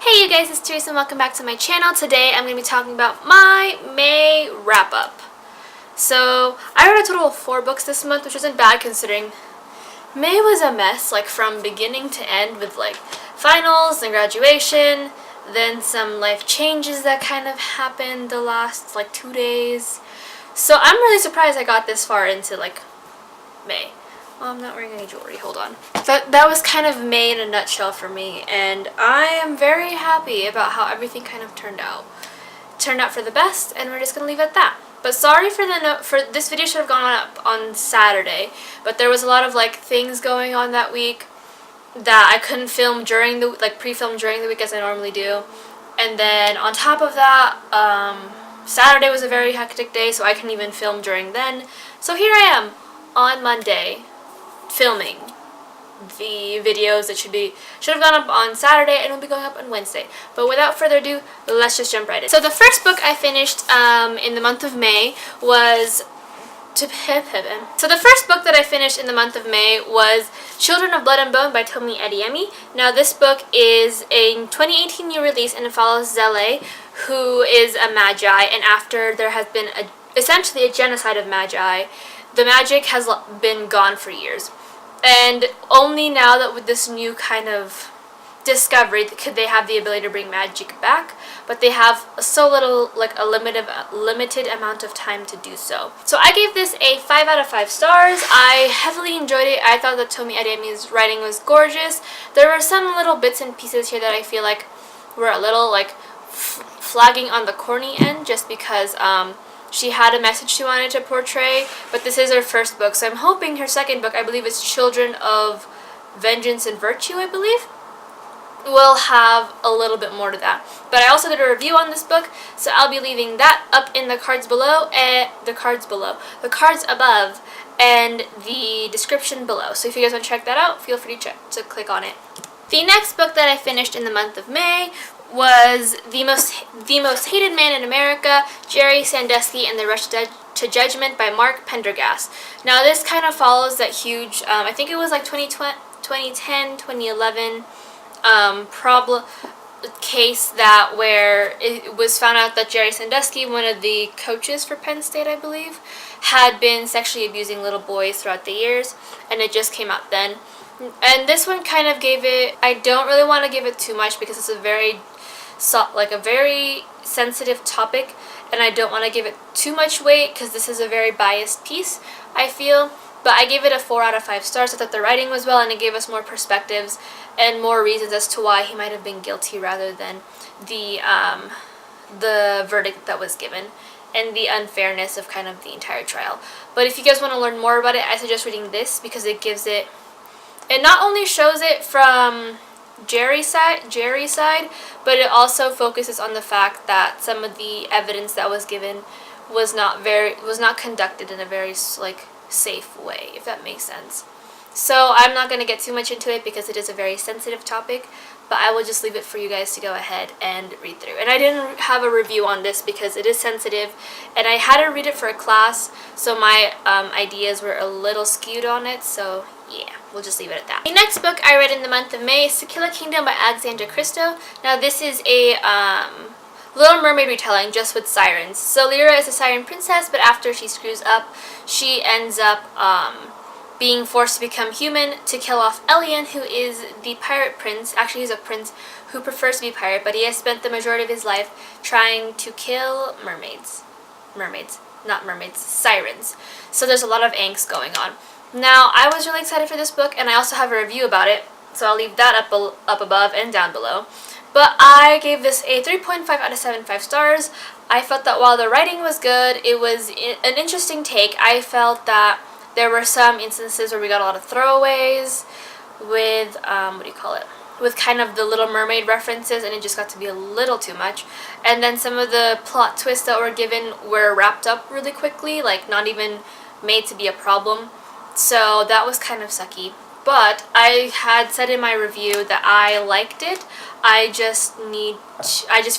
Hey you guys, it's Teresa and welcome back to my channel. Today I'm going to be talking about my May wrap-up. So, I read a total of 4 books this month, which isn't bad considering May was a mess, like from beginning to end with like finals and graduation, then some life changes that kind of happened the last like 2 days. So I'm really surprised I got this far into like May. Oh, I'm not wearing any jewelry, hold on. That was kind of May in a nutshell for me, and I am very happy about how everything kind of turned out. It turned out for the best, and we're just gonna leave it at that. But sorry for this video should have gone up on Saturday, but there was a lot of like things going on that week that I couldn't film during the pre-film during the week as I normally do. And then on top of that, Saturday was a very hectic day, so I couldn't even film during then. So here I am on Monday filming the videos that should have gone up on Saturday and will be going up on Wednesday. But without further ado, let's just jump right in. So the first book I finished in the month of May was Children of Blood and Bone by Tomi Adeyemi. Now this book is a 2018 new release, and it follows Zele, who is a magi, and after there has been essentially a genocide of magi, the magic has been gone for years. And only now that with this new kind of discovery could they have the ability to bring magic back, but they have so little, like a limited amount of time to do so. So I gave this a 5 out of 5 stars. I heavily enjoyed it. I thought that Tomi Adeyemi's writing was gorgeous. There were some little bits and pieces here that I feel like were a little like flagging on the corny end, just because she had a message she wanted to portray, but this is her first book, so I'm hoping her second book, I believe it's Children of Vengeance and Virtue, I believe, will have a little bit more to that. But I also did a review on this book, so I'll be leaving that up in the cards below, and the cards above, and the description below. So if you guys want to check that out, feel free to click on it. The next book that I finished in the month of May was The Most Hated Man in America, Jerry Sandusky and the Rush to Judgment by Mark Pendergast. Now this kind of follows that huge, I think it was like 2010, 2011 problem case where it was found out that Jerry Sandusky, one of the coaches for Penn State, I believe, had been sexually abusing little boys throughout the years, and it just came out then. And this one kind of gave it, I don't really want to give it too much because it's a very sensitive topic, and I don't want to give it too much weight because this is a very biased piece, I feel. But I gave it a 4 out of 5 stars. I thought the writing was well, and it gave us more perspectives and more reasons as to why he might have been guilty rather than the verdict that was given and the unfairness of kind of the entire trial. But if you guys want to learn more about it, I suggest reading this because it gives it not only shows it from Jerry's side, but it also focuses on the fact that some of the evidence that was given was not conducted in a very like safe way, if that makes sense. So I'm not going to get too much into it because it is a very sensitive topic, but I will just leave it for you guys to go ahead and read through. And I didn't have a review on this because it is sensitive, and I had to read it for a class, so my ideas were a little skewed on it, so yeah, we'll just leave it at that. The next book I read in the month of May is To Kill a Kingdom by Alexandra Christo. Now this is a Little Mermaid retelling, just with sirens. So Lyra is a siren princess, but after she screws up, she ends up being forced to become human to kill off Elian, who is the pirate prince. Actually, he's a prince who prefers to be pirate, but he has spent the majority of his life trying to kill sirens. So there's a lot of angst going on. Now, I was really excited for this book, and I also have a review about it, so I'll leave that up above and down below. But I gave this a 3.5 out of 7 5 stars. I felt that while the writing was good, it was an interesting take. I felt that there were some instances where we got a lot of throwaways with, with kind of the Little Mermaid references, and it just got to be a little too much. And then some of the plot twists that were given were wrapped up really quickly, like not even made to be a problem. So that was kind of sucky. But I had said in my review that I liked it. I just feel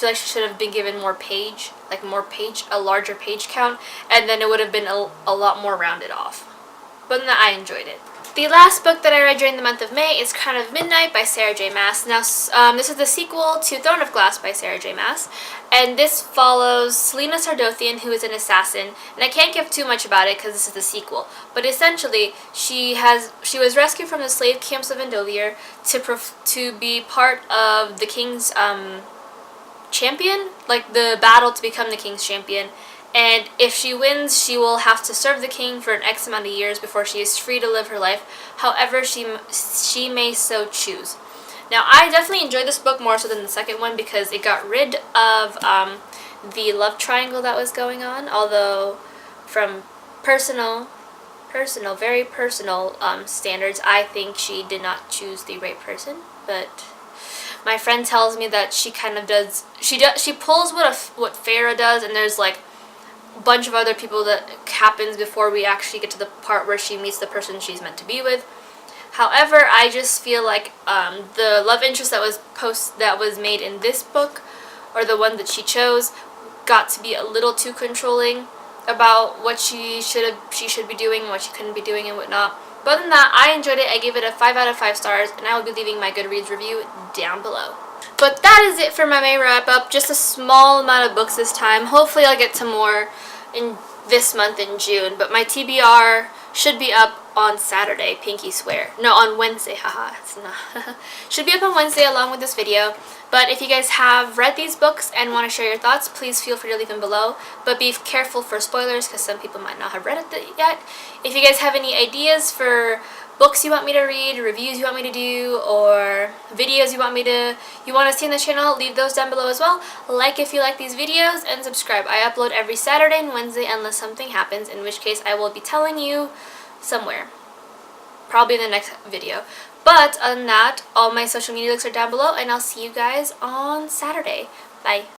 like she should have been given more page, a larger page count, and then it would have been a lot more rounded off. But I enjoyed it. The last book that I read during the month of May is Crown of Midnight by Sarah J. Maas. Now, this is the sequel to Throne of Glass by Sarah J. Maas, and this follows Selena Sardothian, who is an assassin, and I can't give too much about it because this is the sequel, but essentially, she was rescued from the slave camps of Endovier to be part of the king's champion, like the battle to become the king's champion. And if she wins, she will have to serve the king for an X amount of years before she is free to live her life, however she may so choose. Now, I definitely enjoyed this book more so than the second one because it got rid of the love triangle that was going on, although from very personal standards, I think she did not choose the right person, but my friend tells me that she kind of does, she pulls what Farah does, and there's like bunch of other people that happens before we actually get to the part where she meets the person she's meant to be with. However, I just feel like the love interest that was made in this book, or the one that she chose, got to be a little too controlling about what she should be doing and what she couldn't be doing and whatnot. But other than that, I enjoyed it. I gave it a 5 out of 5 stars, and I will be leaving my Goodreads review down below. But that is it for my May wrap-up. Just a small amount of books this time. Hopefully I'll get to more in this month in June. But my TBR should be up on Saturday, pinky swear. No, on Wednesday, haha. It's not. Should be up on Wednesday along with this video. But if you guys have read these books and want to share your thoughts, please feel free to leave them below. But be careful for spoilers because some people might not have read it yet. If you guys have any ideas for books you want me to read, reviews you want me to do, or videos you want to see on the channel, leave those down below as well. Like if you like these videos, and subscribe. I upload every Saturday and Wednesday unless something happens, in which case I will be telling you somewhere. Probably in the next video. But other than that, all my social media links are down below, and I'll see you guys on Saturday. Bye.